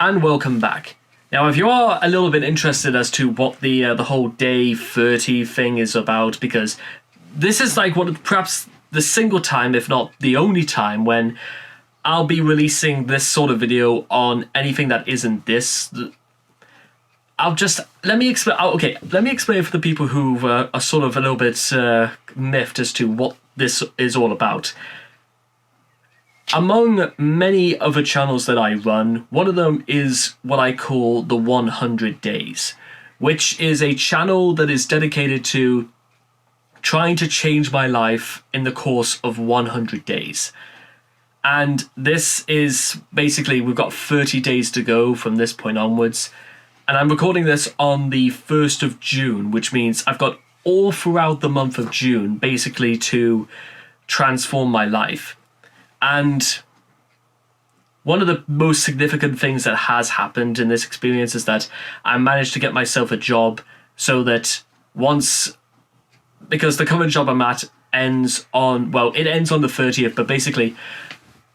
and welcome back. Now, if you are a little bit interested as to what the whole day 30 thing is about, because this is like perhaps the single time, if not the only time, when I'll be releasing this sort of video on anything that isn't this. Let me explain. Let me explain for the people who are sort of a little bit miffed as to what this is all about. Among many other channels that I run, one of them is what I call the 100 Days, which is a channel that is dedicated to trying to change my life in the course of 100 days. And this is basically, we've got 30 days to go from this point onwards. And I'm recording this on the 1st of June, which means I've got all throughout the month of June basically to transform my life. And one of the most significant things that has happened in this experience is that I managed to get myself a job so that because the current job I'm at ends on the 30th, but basically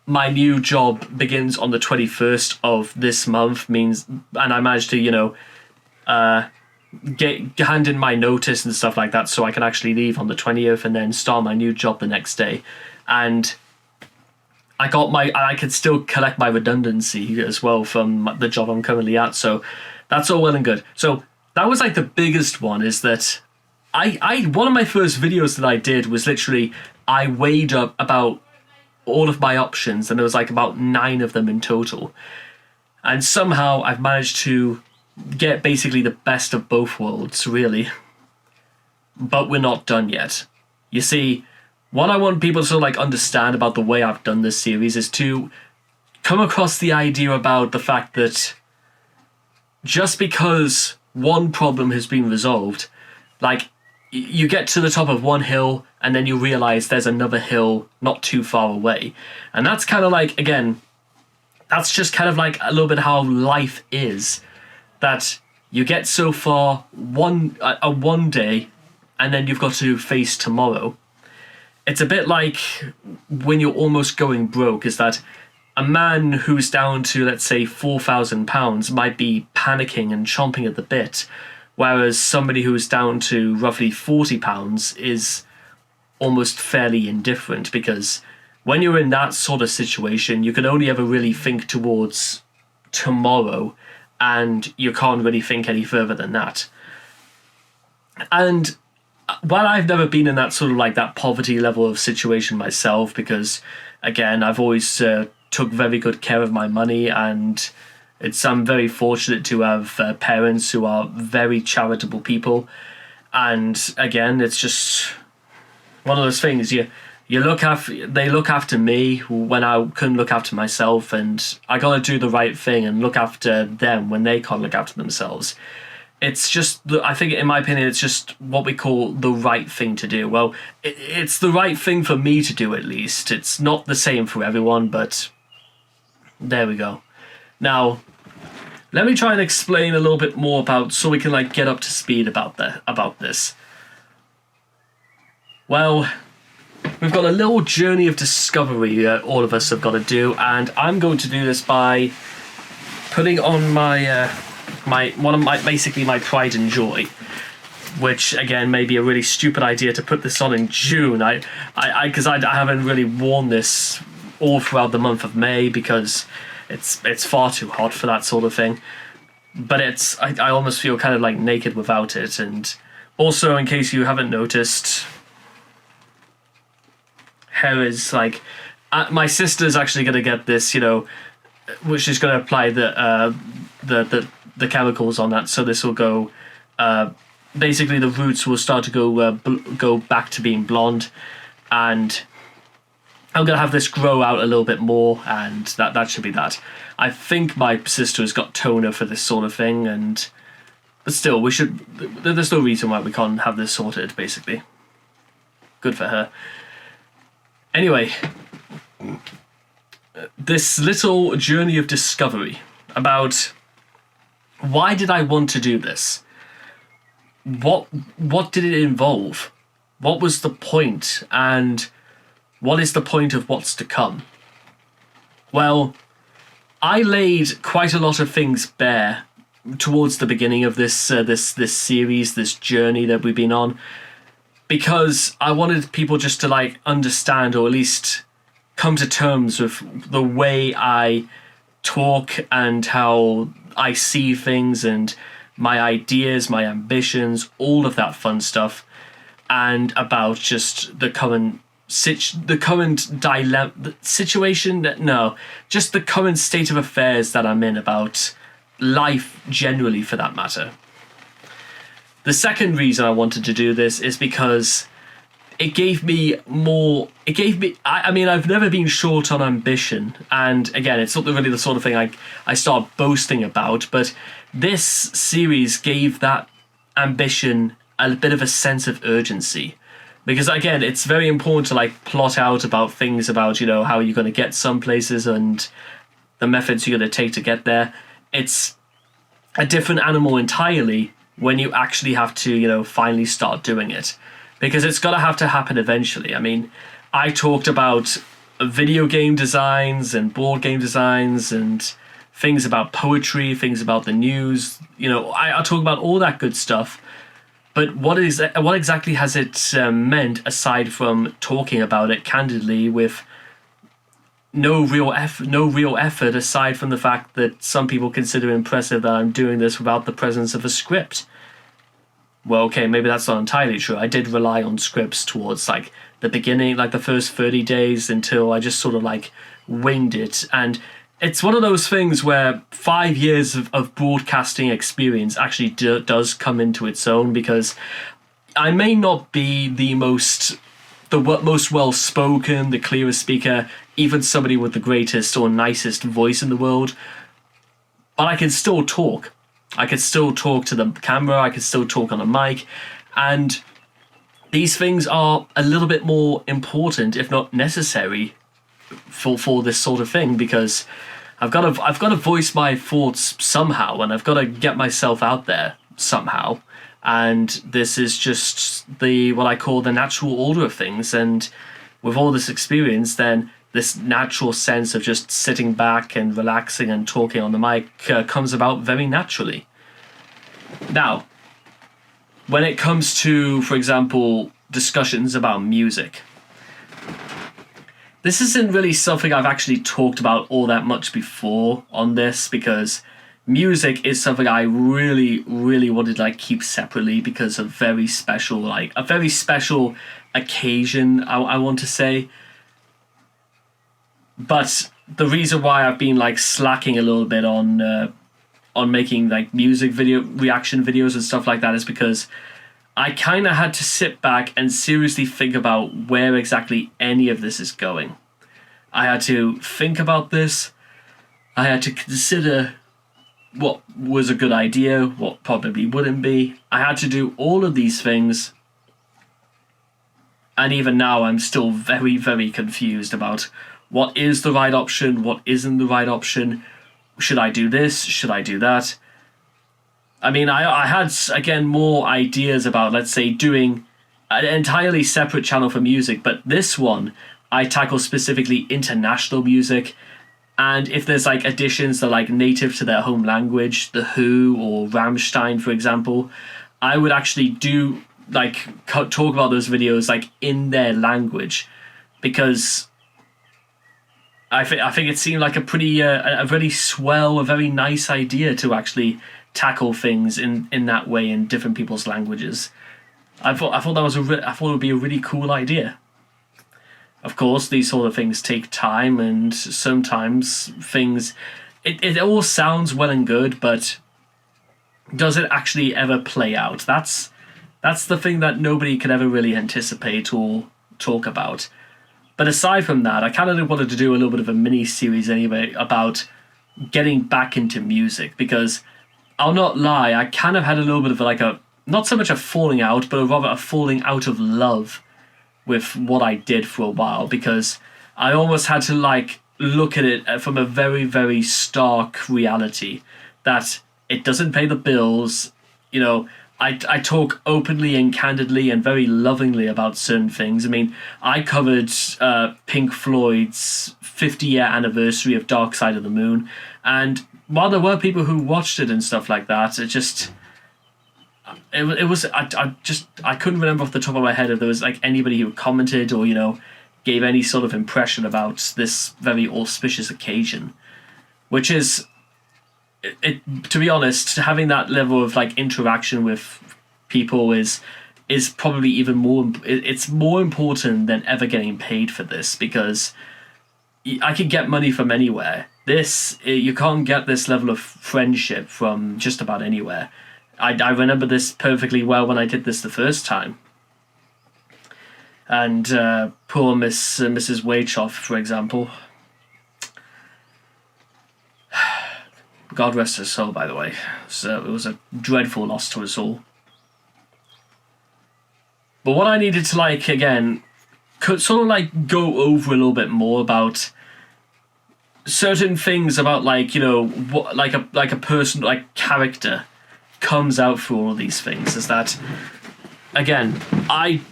my new job begins on the 21st of this month, and I managed to, hand in my notice and stuff like that so I can actually leave on the 20th and then start my new job the next day. And I could still collect my redundancy as well from the job I'm currently at, so that's all well and good. So that was like the biggest one, is that one of my first videos that I did was literally, I weighed up about all of my options, and there was like about 9 of them in total. And somehow I've managed to get basically the best of both worlds, really. But we're not done yet. You see, what I want people to understand about the way I've done this series is to come across the idea about the fact that just because one problem has been resolved, you get to the top of one hill and then you realize there's another hill not too far away. And that's kind of again, that's just kind of a little bit how life is. That you get so far one day and then you've got to face tomorrow. It's a bit like when you're almost going broke, is that a man who's down to, let's say, £4,000 might be panicking and chomping at the bit, whereas somebody who's down to roughly £40 is almost fairly indifferent, because when you're in that sort of situation, you can only ever really think towards tomorrow, and you can't really think any further than that. And while I've never been in that sort of that poverty level of situation myself, because again, I've always took very good care of my money, and I'm very fortunate to have parents who are very charitable people. And again, it's just one of those things, they look after me when I couldn't look after myself, and I gotta do the right thing and look after them when they can't look after themselves. It's just, I think, in my opinion, it's just what we call the right thing to do. Well, it's the right thing for me to do, at least. It's not the same for everyone, but there we go. Now, let me try and explain a little bit more so we can get up to speed about this. Well, we've got a little journey of discovery all of us have got to do, and I'm going to do this by putting on my my pride and joy, which again may be a really stupid idea to put this on in June. Because I haven't really worn this all throughout the month of May because it's far too hot for that sort of thing. But I almost feel kind of naked without it. And also, in case you haven't noticed, hair is my sister's actually going to get this, which is going to apply the chemicals on that, so this will go basically the roots will start to go back to being blonde, and I'm gonna have this grow out a little bit more, and that should be that. I think my sister has got toner for this sort of thing, but still, there's no reason why we can't have this sorted, basically. Good for her. Anyway, this little journey of discovery about why did I want to do this? What did it involve? What was the point? And what is the point of what's to come? Well, I laid quite a lot of things bare towards the beginning of this series, this journey that we've been on, because I wanted people just to like understand, or at least come to terms with the way I talk and how I see things and my ideas, my ambitions, all of that fun stuff, and about just the current situation. No, just the current state of affairs that I'm in, about life generally, for that matter. The second reason I wanted to do this is because it gave me more. I mean, I've never been short on ambition, and again, it's not really the sort of thing I start boasting about. But this series gave that ambition a bit of a sense of urgency, because again, it's very important to like plot out about things, about how you're going to get some places and the methods you're going to take to get there. It's a different animal entirely when you actually have to finally start doing it, because it's got to have to happen eventually. I mean, I talked about video game designs and board game designs and things about poetry, things about the news. I talk about all that good stuff. But what exactly has it meant, aside from talking about it candidly with no real effort, aside from the fact that some people consider it impressive that I'm doing this without the presence of a script? Well, okay, maybe that's not entirely true. I did rely on scripts towards like the beginning, like the first 30 days, until I just sort of like winged it. And it's one of those things where 5 years of broadcasting experience actually does come into its own, because I may not be the most well-spoken, the clearest speaker, even somebody with the greatest or nicest voice in the world, but I can still talk. I can still talk to the camera, I can still talk on a mic, and these things are a little bit more important, if not necessary, for this sort of thing, because I've got to voice my thoughts somehow, and I've got to get myself out there somehow. And this is just what I call the natural order of things. And with all this experience, then this natural sense of just sitting back and relaxing and talking on the mic comes about very naturally. Now, when it comes to, for example, discussions about music, this isn't really something I've actually talked about all that much before on this, because music is something I really, really wanted to like keep separately, because of a very special occasion, I want to say. But the reason why I've been like slacking a little bit on making like music video reaction videos and stuff like that is because I kind of had to sit back and seriously think about where exactly any of this is going. I had to think about this. I had to consider what was a good idea, what probably wouldn't be. I had to do all of these things. And even now, I'm still very, very confused about what is the right option, what isn't the right option. Should I do this? Should I do that? I mean, I had, again, more ideas about, let's say, doing an entirely separate channel for music, but this one, I tackle specifically international music, and if there's like additions that are like native to their home language, The Who or Rammstein, for example, I would actually do like talk about those videos like in their language, because I think it seemed like a pretty a very swell, a very nice idea to actually tackle things in that way in different people's languages. I thought it would be a really cool idea. Of course, these sort of things take time, and sometimes things it all sounds well and good, but does it actually ever play out? That's the thing that nobody can ever really anticipate or talk about. But aside from that, I kind of wanted to do a little bit of a mini-series anyway about getting back into music, because I'll not lie, I kind of had a little bit of like not so much a falling out, but rather a falling out of love with what I did for a while, because I almost had to like look at it from a very, very stark reality that it doesn't pay the bills. I talk openly and candidly and very lovingly about certain things. I mean, I covered Pink Floyd's 50-year anniversary of Dark Side of the Moon, And while there were people who watched it and stuff like that, it was I couldn't remember off the top of my head if there was like anybody who commented or gave any sort of impression about this very auspicious occasion, which is it to be honest, having that level of like interaction with people is probably even more, it's more important than ever getting paid for this, because I could get money from anywhere. You can't get this level of friendship from just about anywhere. I remember this perfectly well when I did this the first time. And poor Mrs. Waichoff, for example. God rest her soul, by the way. So it was a dreadful loss to us all. But what I needed to again, could sort of go over a little bit more about certain things about what a person, character comes out through all of these things, is that, again,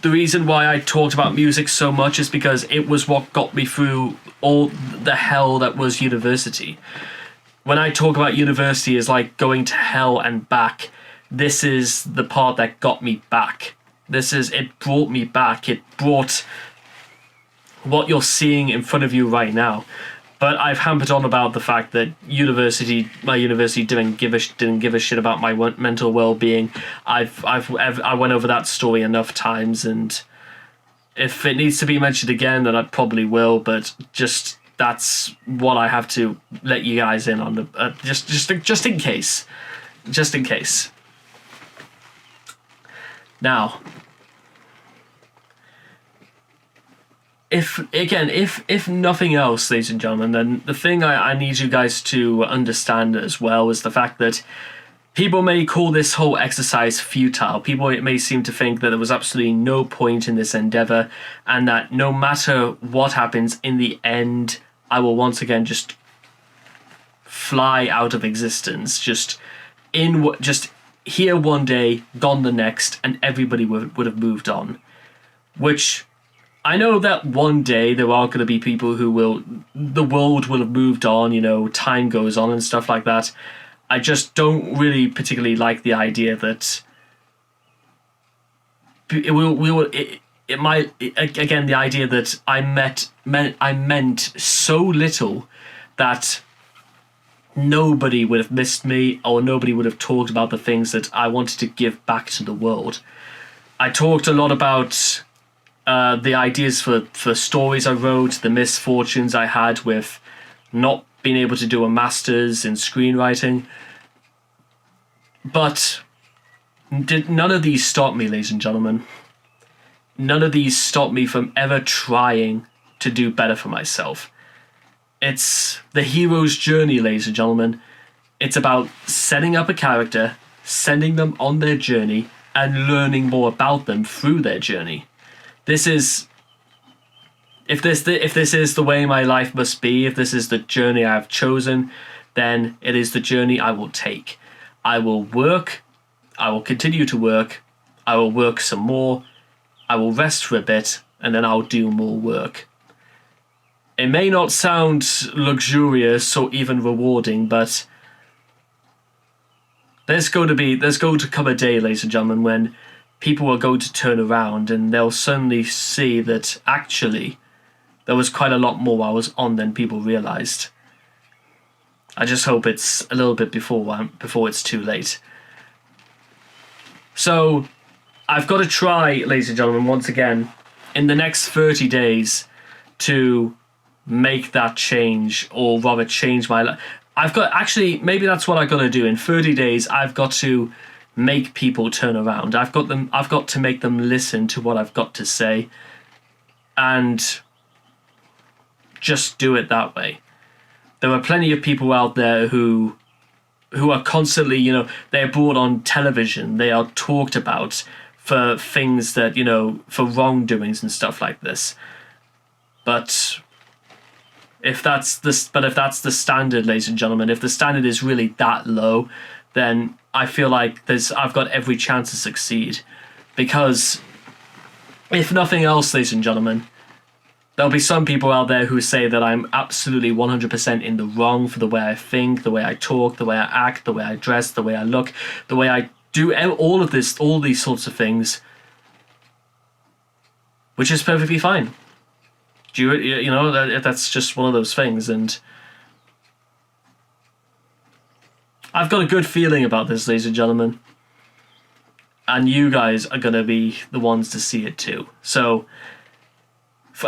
the reason why I talked about music so much is because it was what got me through all the hell that was university. When I talk about university as going to hell and back, this is the part that got me back. It brought me back. It brought what you're seeing in front of you right now. But I've hampered on about the fact that my university didn't give a shit about my mental well-being. I went over that story enough times, and if it needs to be mentioned again, then I probably will. But just that's what I have to let you guys in on, just in case, Now, if nothing else, ladies and gentlemen, then the thing I need you guys to understand as well is the fact that people may call this whole exercise futile. People may seem to think that there was absolutely no point in this endeavor, and that no matter what happens in the end, I will once again just fly out of existence, just here one day, gone the next, and everybody would have moved on. Which, I know that one day there are going to be people the world will have moved on, time goes on and stuff like that. I just don't really particularly like the idea that the idea that I meant so little that nobody would have missed me, or nobody would have talked about the things that I wanted to give back to the world. I talked a lot about the ideas for stories I wrote, the misfortunes I had with not being able to do a master's in screenwriting. But none of these stop me, ladies and gentlemen. None of these stop me from ever trying to do better for myself. It's the hero's journey, ladies and gentlemen. It's about setting up a character, sending them on their journey, and learning more about them through their journey. This is... If this is the way my life must be, if this is the journey I have chosen, then it is the journey I will take. I will work, I will continue to work, I will work some more, I will rest for a bit, and then I'll do more work. It may not sound luxurious or even rewarding, but there's going to come a day, ladies and gentlemen, when people are going to turn around and they'll suddenly see that actually there was quite a lot more I was on than people realised. I just hope it's a little bit before it's too late. So, I've got to try, ladies and gentlemen, once again, in the next 30 days to make that change, or rather change my life. Maybe that's what I've got to do. In 30 days, I've got to make people turn around. I've got to make them listen to what I've got to say, and just do it that way. There are plenty of people out there who are constantly, they're brought on television, they are talked about for things that, for wrongdoings and stuff like this. But if that's the standard, ladies and gentlemen, if the standard is really that low, then I feel like I've got every chance to succeed. Because if nothing else, ladies and gentlemen, There'll be some people out there who say that I'm absolutely 100% in the wrong for the way I think, the way I talk, the way I act, the way I dress, the way I look, the way I do all of this, all these sorts of things, which is perfectly fine. You know, that's just one of those things, and I've got a good feeling about this, ladies and gentlemen, and you guys are going to be the ones to see it too. So,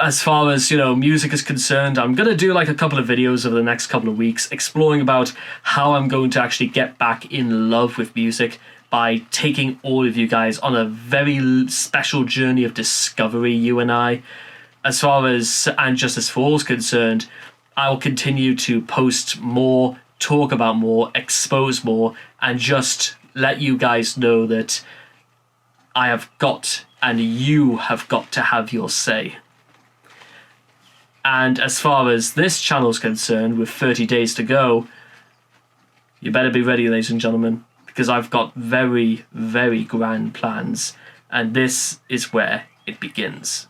as far as, you know, music is concerned, I'm going to do like a couple of videos over the next couple of weeks exploring about how I'm going to actually get back in love with music by taking all of you guys on a very special journey of discovery, you and I. As far as And Justice for All is concerned, I'll continue to post more, talk about more, expose more, and just let you guys know that I have got and you have got to have your say. And as far as this channel is concerned, with 30 days to go, you better be ready, ladies and gentlemen, because I've got very, very grand plans, and this is where it begins.